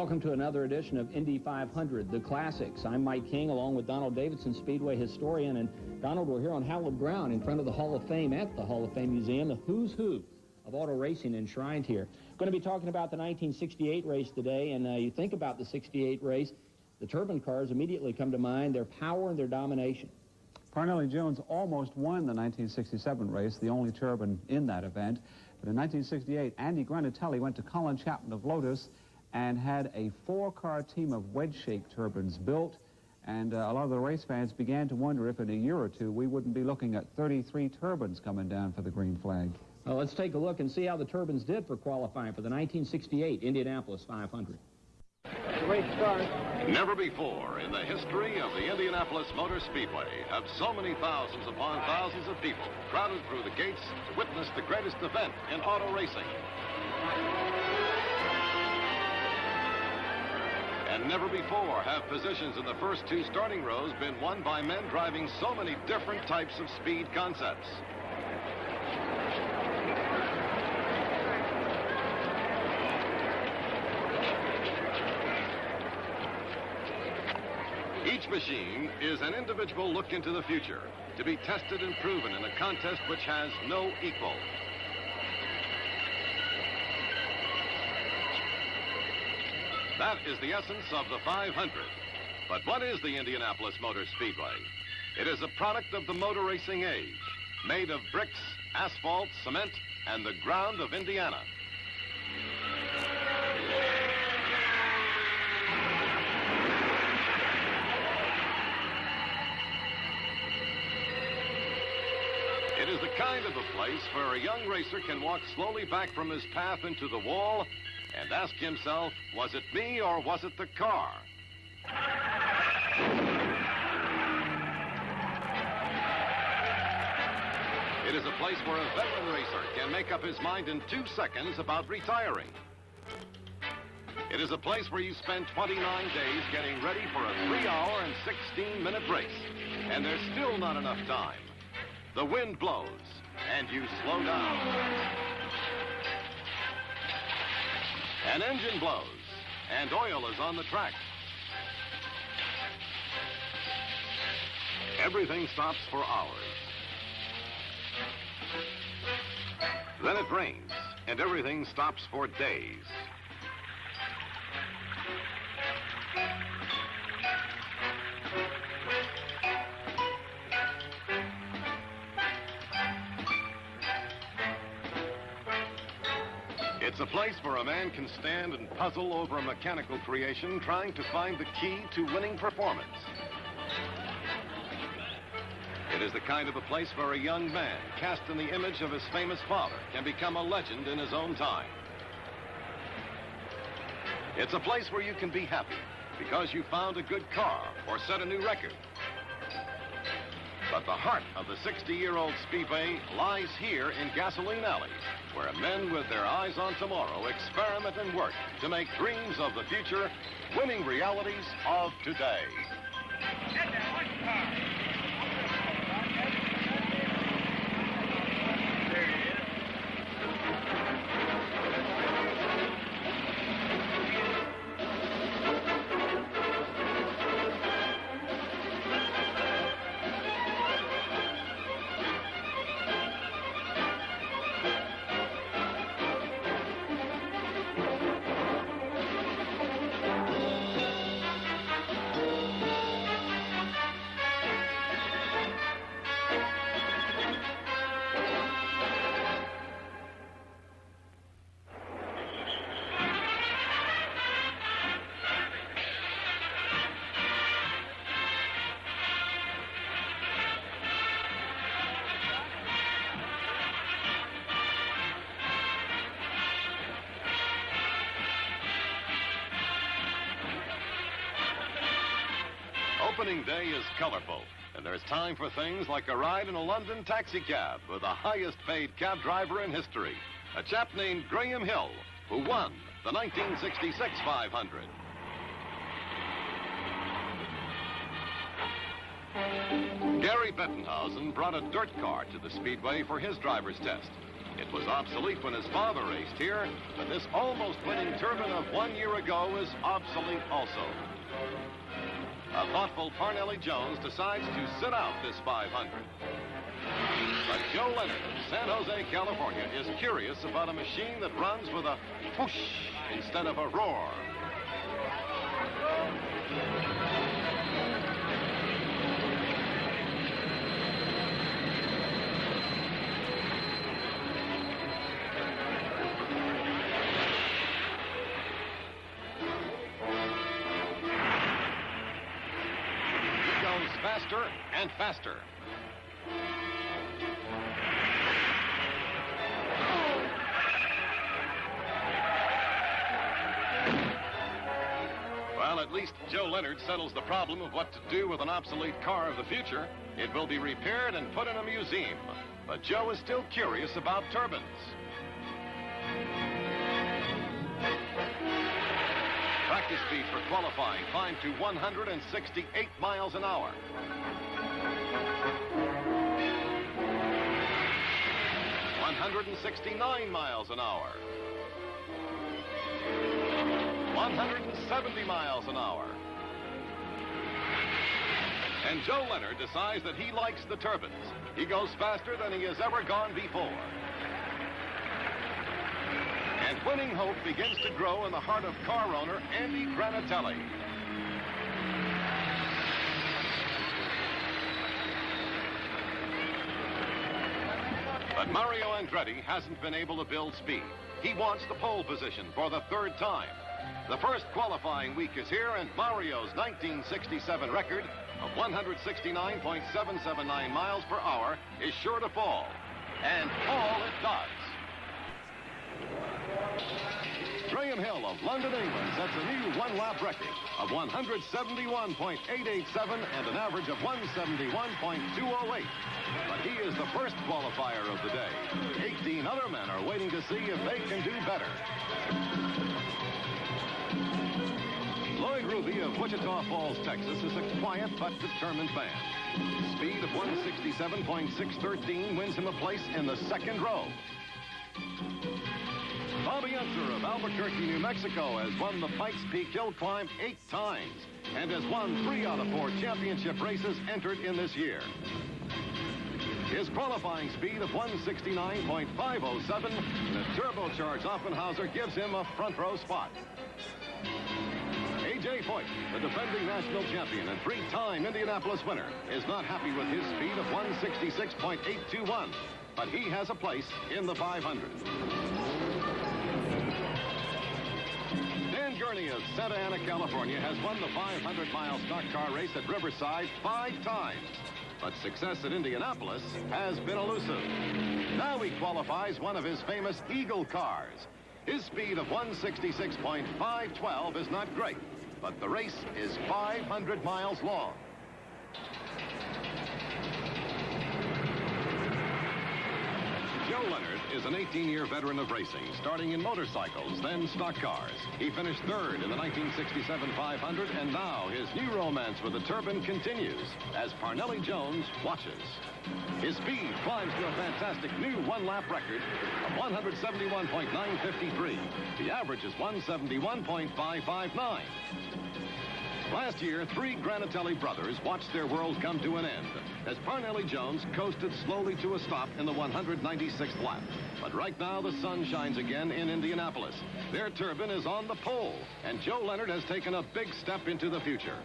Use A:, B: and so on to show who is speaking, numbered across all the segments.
A: welcome to another edition of Indy 500, the classics. I'm Mike King, along with Donald Davidson, Speedway historian. And Donald, we're here on hallowed ground in front of the Hall of Fame at the Hall of Fame Museum, the who's who of auto racing enshrined here. Going to be talking about the 1968 race today, and you think about the 68 race, the turbine cars immediately come to mind, their power and their domination.
B: Parnelli Jones almost won the 1967 race, the only turbine in that event. But in 1968, Andy Granatelli went to Colin Chapman of Lotus and had a four-car team of wedge-shaped turbines built, and a lot of the race fans began to wonder if in a year or two we wouldn't be looking at 33 turbines coming down for the green flag.
A: Well, let's take a look and see how the turbines did for qualifying for the 1968 Indianapolis 500.
C: The race starts.
D: Never before in the history of the Indianapolis Motor Speedway have so many thousands upon thousands of people crowded through the gates to witness the greatest event in auto racing. And never before have positions in the first two starting rows been won by men driving so many different types of speed concepts. Each machine is an individual look into the future, to be tested and proven in a contest which has no equal. That is the essence of the 500. But what is the Indianapolis Motor Speedway? It is a product of the motor racing age, made of bricks, asphalt, cement, and the ground of Indiana. It is the kind of a place where a young racer can walk slowly back from his path into the wall and ask himself, was it me or was it the car? It is a place where a veteran racer can make up his mind in 2 seconds about retiring. It is a place where you spend 29 days getting ready for a 3-hour and 16-minute race, and there's still not enough time. The wind blows, and you slow down. An engine blows, and oil is on the track. Everything stops for hours. Then it rains, and everything stops for days. It's a place where a man can stand and puzzle over a mechanical creation, trying to find the key to winning performance. It is the kind of a place where a young man, cast in the image of his famous father, can become a legend in his own time. It's a place where you can be happy because you found a good car or set a new record. But the heart of the 60-year-old Speedway lies here in Gasoline Alley, where men with their eyes on tomorrow experiment and work to make dreams of the future winning realities of today.
C: Get there, watch the car. There it is.
D: Opening day is colorful, and there's time for things like a ride in a London taxi cab with the highest paid cab driver in history, a chap named Graham Hill, who won the 1966 500. Gary Bettenhausen brought a dirt car to the Speedway for his driver's test. It was obsolete when his father raced here, but this almost winning turbine of 1 year ago is obsolete also. A thoughtful Parnelli Jones decides to sit out this 500. But Joe Leonard of San Jose, California, is curious about a machine that runs with a whoosh instead of a roar. He goes faster and faster. Well, at least Joe Leonard settles the problem of what to do with an obsolete car of the future. It will be repaired and put in a museum. But Joe is still curious about turbines. Practice speed for qualifying climbed to 168 miles an hour. $169 miles an hour. 170 miles an hour. And Joe Leonard decides that he likes the turbines. He goes faster than he has ever gone before. And winning hope begins to grow in the heart of car owner Andy Granatelli. But Mario Andretti hasn't been able to build speed. He wants the pole position for the third time. The first qualifying week is here, and Mario's 1967 record of 169.779 miles per hour is sure to fall. And fall it does. Graham Hill of London, England sets a new one-lap record of 171.887 and an average of 171.208. But he is the first qualifier of the day. 18 other men are waiting to see if they can do better. Lloyd Ruby of Wichita Falls, Texas is a quiet but determined man. Speed of 167.613 wins him a place in the second row. Bobby Unser of Albuquerque, New Mexico has won the Pikes Peak Hill Climb 8 times and has won 3 out of 4 championship races entered in this year. His qualifying speed of 169.507 and a turbocharged Offenhauser gives him a front row spot. A.J. Foyt, the defending national champion and 3-time Indianapolis winner, is not happy with his speed of 166.821, but he has a place in the 500. Dan Gurney of Santa Ana, California, has won the 500-mile stock car race at Riverside 5 times. But success at Indianapolis has been elusive. Now he qualifies one of his famous Eagle cars. His speed of 166.512 is not great, but the race is 500 miles long. Joe Leonard is an 18-year veteran of racing, starting in motorcycles, then stock cars. He finished third in the 1967 500, and now his new romance with the turbine continues as Parnelli Jones watches. His speed climbs to a fantastic new one-lap record of 171.953. The average is 171.559. Last year, 3 Granatelli brothers watched their world come to an end as Parnelli Jones coasted slowly to a stop in the 196th lap. But right now, the sun shines again in Indianapolis. Their turbine is on the pole, and Joe Leonard has taken a big step into the future.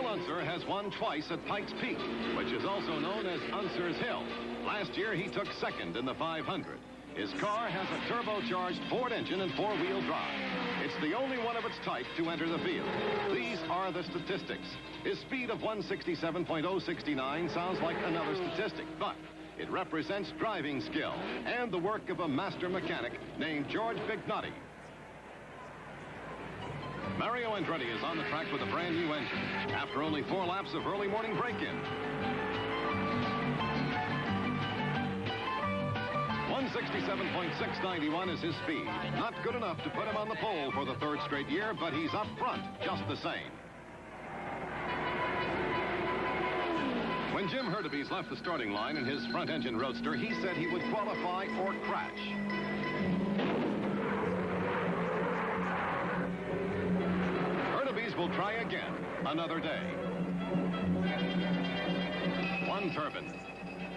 D: Unser has won twice at Pikes Peak, which is also known as Unser's Hill. Last year, he took second in the 500. His car has a turbocharged Ford engine and 4-wheel drive. It's the only one of its type to enter the field. These are the statistics. His speed of 167.069 sounds like another statistic, but it represents driving skill and the work of a master mechanic named George Bignotti. Mario Andretti is on the track with a brand new engine after only 4 laps of early morning break-in. 167.691 is his speed. Not good enough to put him on the pole for the third straight year, but he's up front just the same. When Jim Hurtubise left the starting line in his front-engine roadster, he said he would qualify or crash. Hurtubise will try again another day. One turbine,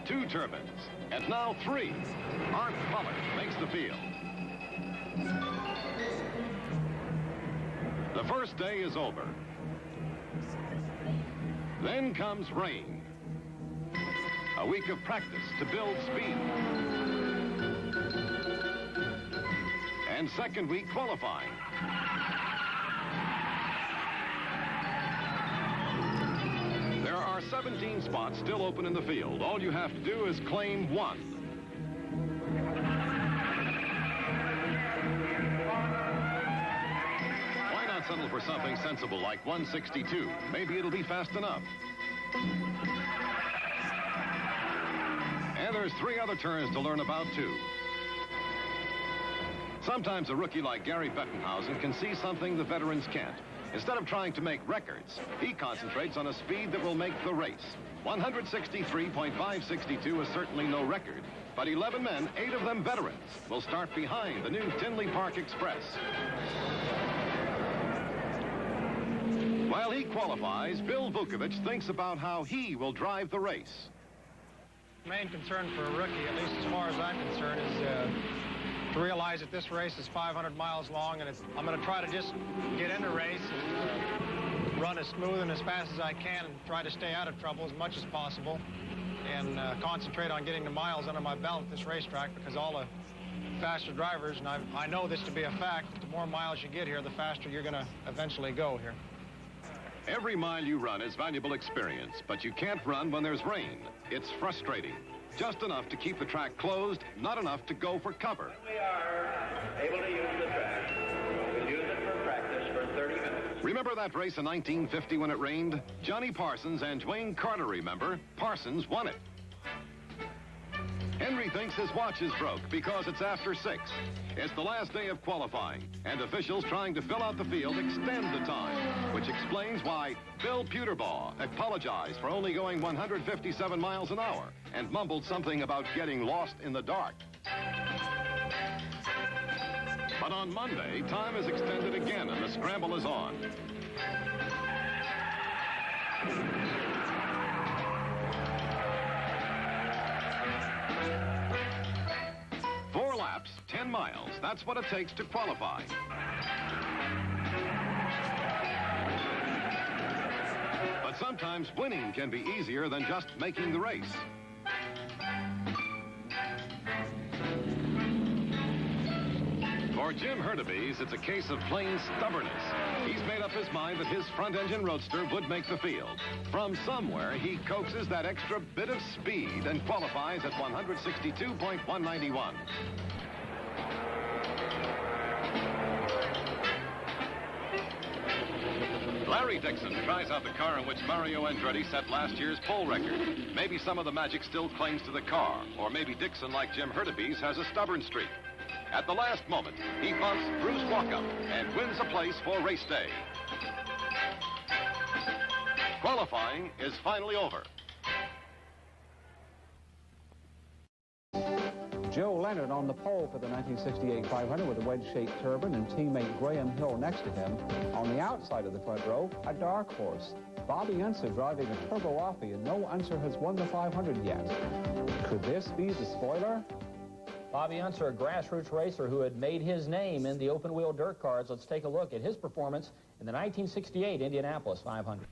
D: two turbines, and now three. Art Pollard makes the field. The first day is over. Then comes rain. A week of practice to build speed. And second week qualifying. There are 17 spots still open in the field. All you have to do is claim one. Why not settle for something sensible like 162? Maybe it'll be fast enough. And there's three other turns to learn about, too. Sometimes a rookie like Gary Bettenhausen can see something the veterans can't. Instead of trying to make records, he concentrates on a speed that will make the race. 163.562 is certainly no record, but 11 men, 8 of them veterans, will start behind the new Tinley Park Express. While he qualifies, Bill Vukovich thinks about how he will drive the race.
E: Main concern for a rookie, at least as far as I'm concerned, is to realize that this race is 500 miles long, and I'm going to try to just get in the race and run as smooth and as fast as I can and try to stay out of trouble as much as possible and concentrate on getting the miles under my belt at this racetrack, because all the faster drivers, and I know this to be a fact, that the more miles you get here, the faster you're going to eventually go here.
D: Every mile you run is valuable experience, but you can't run when there's rain. It's frustrating. Just enough to keep the track closed, not enough to go for cover.
F: We are able to use the track. We'll use it for practice for 30 minutes.
D: Remember that race in 1950 when it rained? Johnny Parsons and Dwayne Carter remember. Parsons won it. Henry thinks his watch is broke because it's after 6. It's the last day of qualifying, and officials trying to fill out the field extend the time, which explains why Bill Puterbaugh apologized for only going 157 miles an hour and mumbled something about getting lost in the dark. But on Monday, time is extended again and the scramble is on. Four laps, 10 miles. That's what it takes to qualify. But sometimes winning can be easier than just making the race. For Jim Hurtubise, it's a case of plain stubbornness. He's made up his mind that his front-engine roadster would make the field. From somewhere, he coaxes that extra bit of speed and qualifies at 162.191. Larry Dixon tries out the car in which Mario Andretti set last year's pole record. Maybe some of the magic still clings to the car, or maybe Dixon, like Jim Hurtubise, has a stubborn streak. At the last moment, he bumps Bruce Walkup and wins a place for race day. Qualifying is finally over.
B: Joe Leonard on the pole for the 1968 500 with a wedge-shaped turbine and teammate Graham Hill next to him. On the outside of the front row, a dark horse. Bobby Unser driving a Turbo Offie, and no Unser has won the 500 yet. Could this be the spoiler?
A: Bobby Unser, a grassroots racer who had made his name in the open-wheel dirt cars. Let's take a look at his performance in the 1968 Indianapolis 500.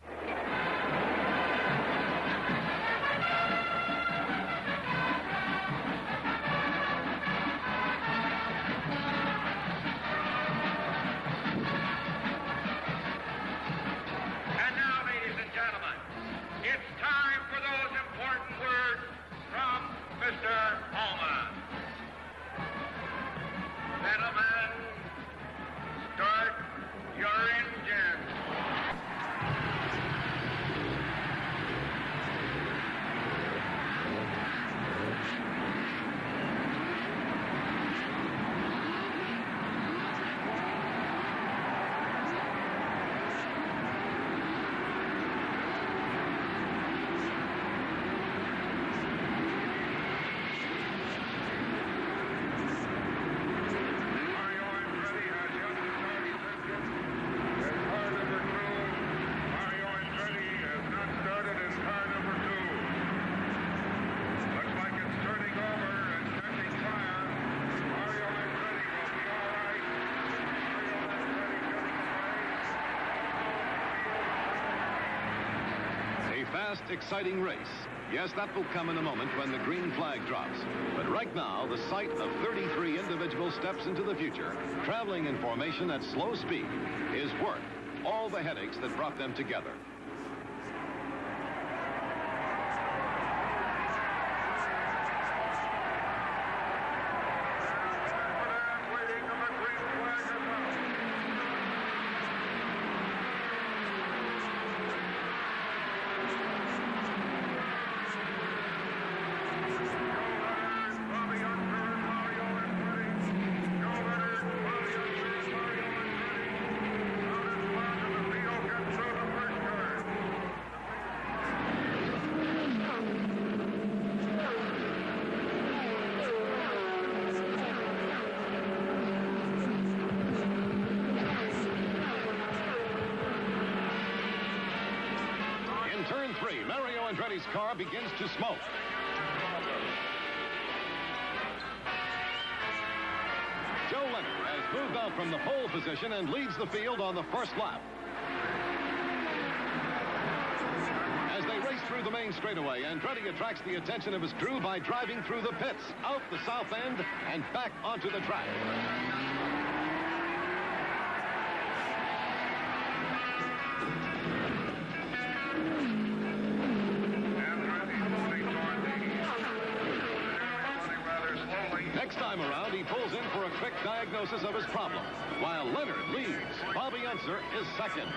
C: And now, ladies and gentlemen, it's time for those important words from Mr. Holman. Gentlemen, start your engine.
D: exciting race. Yes, that will come in a moment when the green flag drops. But right now, the sight of 33 individual steps into the future, traveling in formation at slow speed, is worth all the headaches that brought them together. Turn 3, Mario Andretti's car begins to smoke. Joe Leonard has moved out from the pole position and leads the field on the first lap. As they race through the main straightaway, Andretti attracts the attention of his crew by driving through the pits, out the south end, and back onto the track. Next time around, he pulls in for a quick diagnosis of his problem, while Leonard leads. Bobby Unser is second.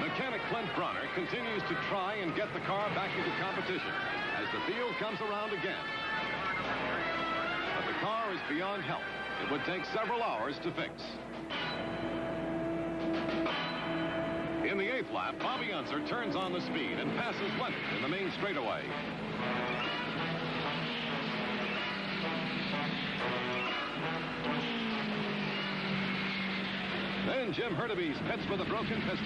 D: Mechanic Clint Bronner continues to try and get the car back into competition as the field comes around again. But the car is beyond help. It would take several hours to fix. In the 8th lap, Bobby Unser turns on the speed and passes Leonard in the main straightaway. Then Jim Hurtubise pits with a broken piston.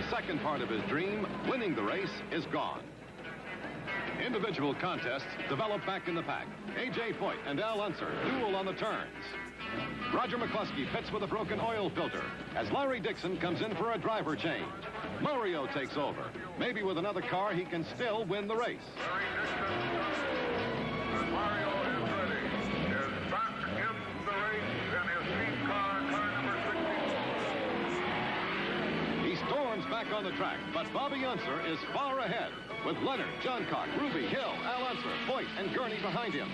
D: The second part of his dream, winning the race, is gone. Individual contests develop back in the pack. A.J. Foyt and Al Unser duel on the turns. Roger McCluskey pits with a broken oil filter as Larry Dixon comes in for a driver change. Mario takes over. Maybe with another car, he can still win the race.
C: Mario Andretti is back in the race in his team car number 64.
D: He storms back on the track, but Bobby Unser is far ahead, with Leonard, Johncock, Ruby, Hill, Al Unser, Foyt, and Gurney behind him.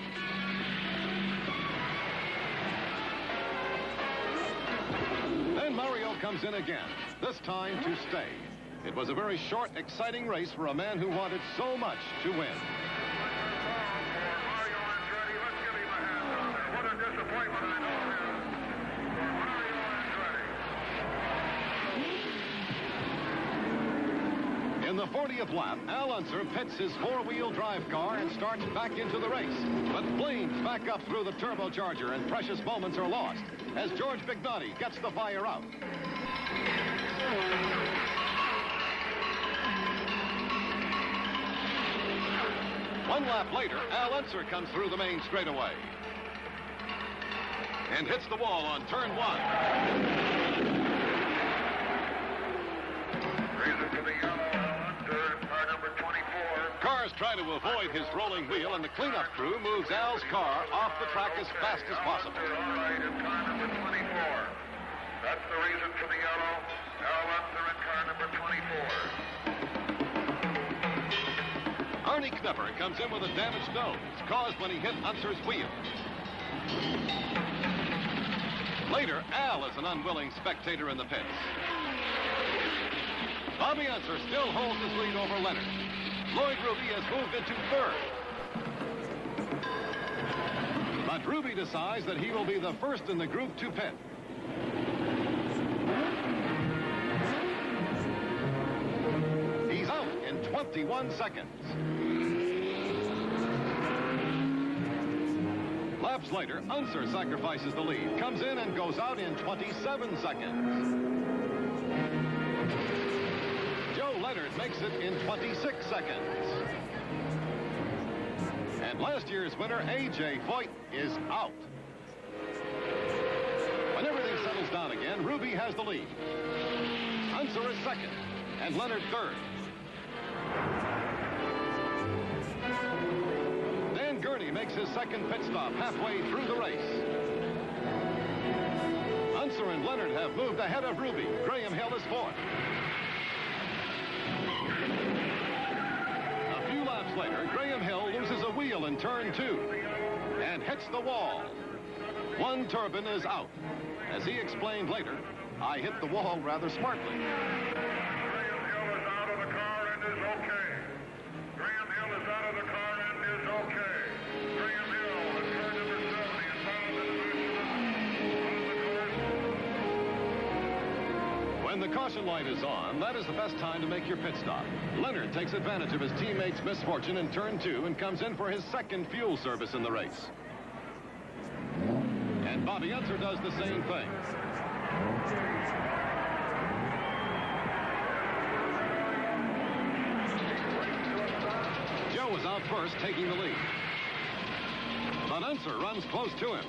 D: Then Mario comes in again, this time to stay. It was a very short, exciting race for a man who wanted so much to win.
C: Mario Andretti, let's give him a hand out there. What a disappointment I know it is for Mario Andretti.
D: In the 40th lap, Al Unser pits his four-wheel drive car and starts back into the race. But flames back up through the turbocharger and precious moments are lost as George Bignotti gets the fire out. One lap later, Al Unser comes through the main straightaway and hits the wall on turn 1.
C: Reason for the yellow, Unser, car number 24.
D: Cars try to avoid his rolling wheel, and the cleanup crew moves Al's car off the track as fast as possible.
C: All right, in car number 24. That's the reason for the yellow. Al Unser in car number 24.
D: Arnie Knepper comes in with a damaged nose, caused when he hit Unser's wheel. Later, Al is an unwilling spectator in the pits. Bobby Unser still holds his lead over Leonard. Lloyd Ruby has moved into third. But Ruby decides that he will be the first in the group to pit. He's out in 21 seconds. Laps later, Unser sacrifices the lead, comes in and goes out in 27 seconds. makes it in 26 seconds. And last year's winner, A.J. Foyt, is out. When everything settles down again, Ruby has the lead. Unser is second, and Leonard third. Dan Gurney makes his second pit stop halfway through the race. Unser and Leonard have moved ahead of Ruby. Graham Hill is fourth. A few laps later, Graham Hill loses a wheel in turn 2 and hits the wall. One turbine is out. As he explained later, I hit the wall rather smartly.
C: Graham Hill is out of the car and is okay. Graham Hill is out of the car and is okay. Graham Hill is car number 70 and found in the
D: When the caution light is on, that is the best time to make your pit stop. Leonard takes advantage of his teammate's misfortune in turn 2 and comes in for his second fuel service in the race. And Bobby Unser does the same thing. Joe is out first, taking the lead. But Unser runs close to him.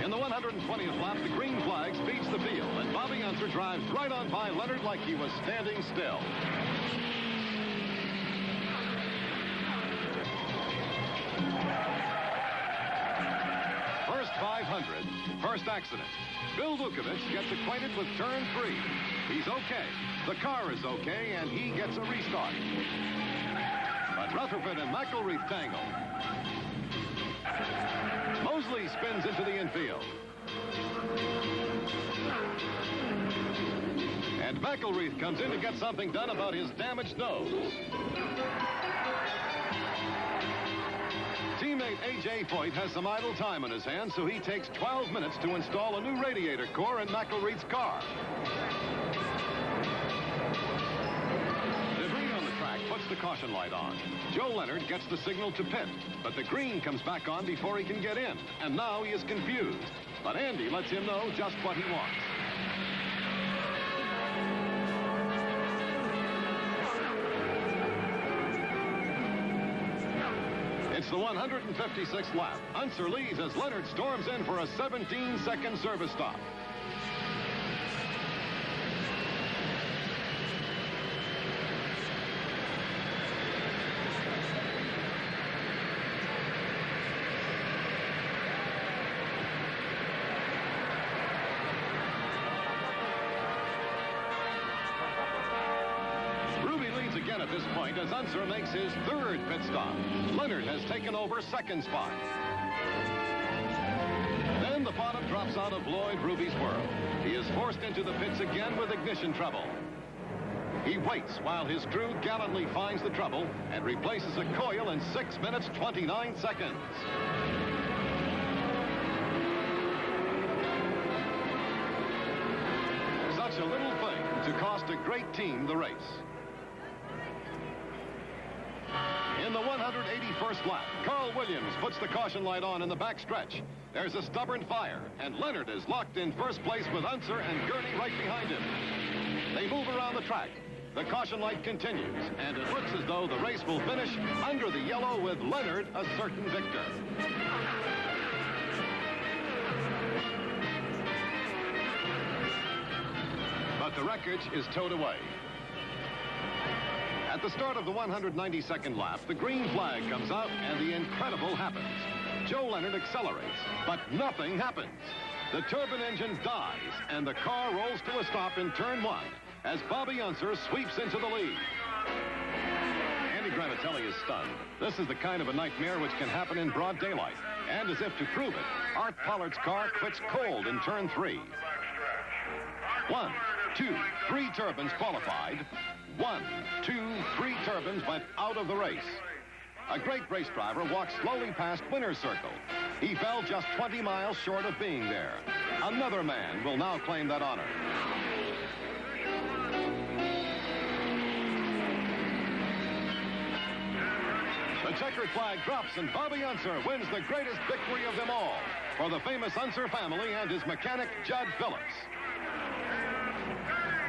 D: In the 120th lap, the green flag speeds the field, and Bobby Unser drives right on by Leonard like he was standing still. First 500, first accident. Bill Vukovich gets acquainted with turn 3. He's okay. The car is okay, and he gets a restart. But Rutherford and McElreath tangle. Mosley spins into the infield. And McElreath comes in to get something done about his damaged nose. Teammate A.J. Foyt has some idle time on his hands, so he takes 12 minutes to install a new radiator core in McElreath's car. Debris on the track puts the caution light on. Joe Leonard gets the signal to pit, but the green comes back on before he can get in, and now he is confused. But Andy lets him know just what he wants. It's the 156th lap. Unser leads as Leonard storms in for a 17-second service stop. At this point, as Unser makes his third pit stop. Leonard has taken over second spot. Then the bottom drops out of Lloyd Ruby's world. He is forced into the pits again with ignition trouble. He waits while his crew gallantly finds the trouble and replaces a coil in 6 minutes, 29 seconds. Such a little thing to cost a great team the race. In the 181st lap, Carl Williams puts the caution light on in the back stretch. There's a stubborn fire, and Leonard is locked in first place with Unser and Gurney right behind him. They move around the track. The caution light continues, and it looks as though the race will finish under the yellow with Leonard a certain victor. But the wreckage is towed away. At the start of the 192nd lap, the green flag comes out and the incredible happens. Joe Leonard accelerates, but nothing happens. The turbine engine dies, and the car rolls to a stop in turn 1 as Bobby Unser sweeps into the lead. Andy Granatelli is stunned. This is the kind of a nightmare which can happen in broad daylight. And as if to prove it, Art Pollard's car quits cold in turn 3. 1, 2, 3 turbines qualified. 1, 2, 3 turbines went out of the race. A great race driver walked slowly past winner's circle. He fell just 20 miles short of being there. Another man will now claim that honor. The checkered flag drops and Bobby Unser wins the greatest victory of them all for the famous Unser family and his mechanic, Judd Phillips.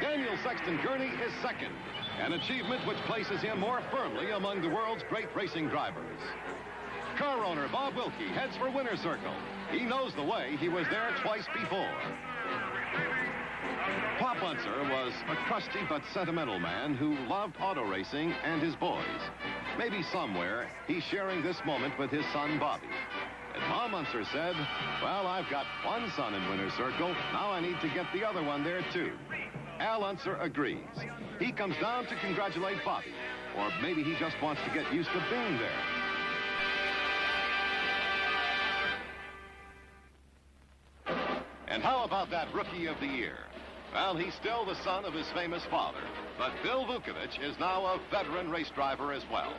D: Daniel Sexton Gurney is second, an achievement which places him more firmly among the world's great racing drivers. Car owner Bob Wilkie heads for winner's circle. He knows the way. He was there twice before. Pop Unser was a crusty but sentimental man who loved auto racing and his boys. Maybe somewhere he's sharing this moment with his son Bobby. And Mom Unser said, well, I've got one son in winner's circle. Now I need to get the other one there too. Al Unser agrees. He comes down to congratulate Bobby. Or maybe he just wants to get used to being there. And how about that Rookie of the Year? Well, he's still the son of his famous father, but Bill Vukovich is now a veteran race driver as well.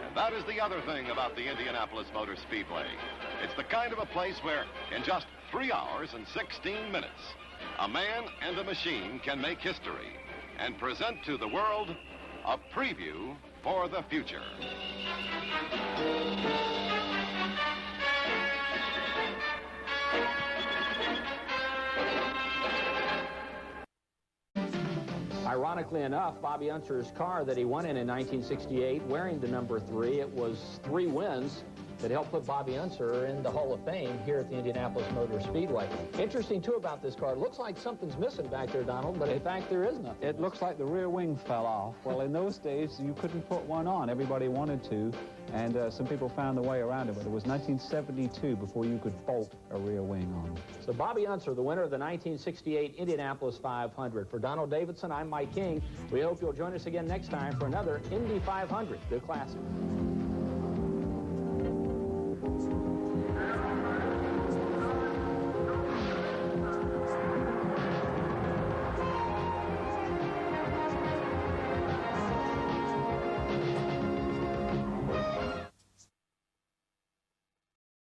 D: And that is the other thing about the Indianapolis Motor Speedway. It's the kind of a place where, in just 3 hours and 16 minutes, a man and a machine can make history and present to the world a preview for the future.
A: Ironically enough, Bobby Unser's car that he won in 1968, wearing the number 3, it was 3 wins that helped put Bobby Unser in the Hall of Fame here at the Indianapolis Motor Speedway. Interesting, too, about this car. It looks like something's missing back there, Donald, but in fact, there is nothing.
B: It looks like the rear wing fell off. Well, in those days, you couldn't put one on. Everybody wanted to, and some people found a way around it, but it was 1972 before you could bolt a rear wing on.
A: So Bobby Unser, the winner of the 1968 Indianapolis 500. For Donald Davidson, I'm Mike King. We hope you'll join us again next time for another Indy 500, the classic.